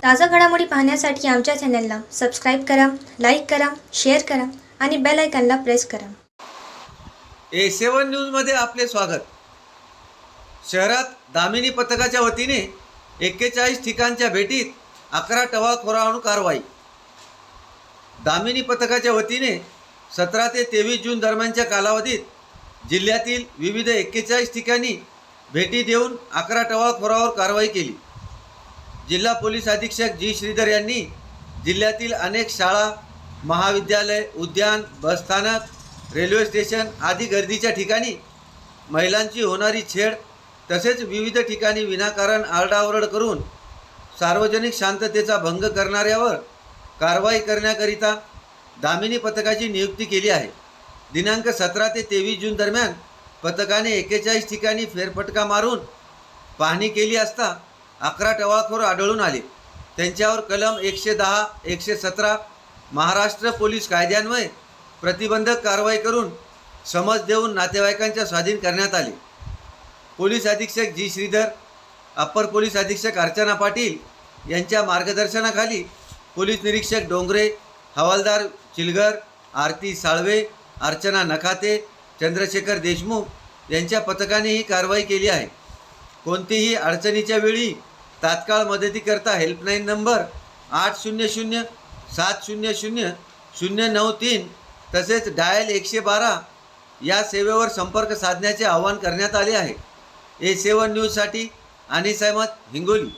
ताजा घडामोडी पाहण्यासाठी आमच्या चॅनलला सबस्क्राईब करा, लाईक करा, शेअर करा आणि बेल आयकॉनला प्रेस करा. A7 न्यूजमध्ये आपले स्वागत. शहरात दामिनी पथकाच्या वतीने 41 ठिकाणच्या भेटीत 11 टवाळखोरांवर कारवाई. दामिनी पथकाच्या वतीने 17 ते 23 जून दरम्यानच्या कालावधीत जिल्ह्यातील विविध 41 ठिकाणी भेटी देऊन 11 टवाळखोरांवर कारवाई केली. जिल्हा पोलीस अधीक्षक जी श्रीधर यांनी जिल्ह्यातील अनेक शाळा, महाविद्यालय, उद्यान, बसस्थानक, रेल्वे स्टेशन आदी गर्दीच्या ठिकाणी महिलांची होणारी छेड तसेच विविध ठिकाणी विनाकारण आरडाओरड करून सार्वजनिक शांततेचा भंग करणाऱ्यावर कारवाई करण्याकरिता दामिनी पथकाची नियुक्ती केली आहे. दिनांक 17 ते 23 जून दरम्यान पथकाने 41 ठिकाणी फेरफटका मारून पाहणी केली असता 11 टवाळखोर आढळून आले. त्यांच्यावर कलम 110, 117 महाराष्ट्र पोलीस कायद्यान्वये प्रतिबंधक कारवाई करून समज देऊन नातेवाईकांच्या स्वाधीन करण्यात आले. पोलीस अधीक्षक जी श्रीधर, अप्पर पोलीस अधीक्षक अर्चना पाटील यांच्या मार्गदर्शनाखाली पोलीस निरीक्षक डोंगरे, हवालदार चिलगर, आरती साळवे, अर्चना नखाते, चंद्रशेखर देशमुख यांच्या पथकाने ही कारवाई केली आहे. कोणतीही अडचणीच्या वेळी तात्काळ मदतीकरता हेल्पलाईन नंबर 800 700 093 तसेच डायल 112 या सेवेवर संपर्क साधण्याचे आवाहन करण्यात आले आहे. A7 न्यूजसाठी अनिस अहमद, हिंगोली.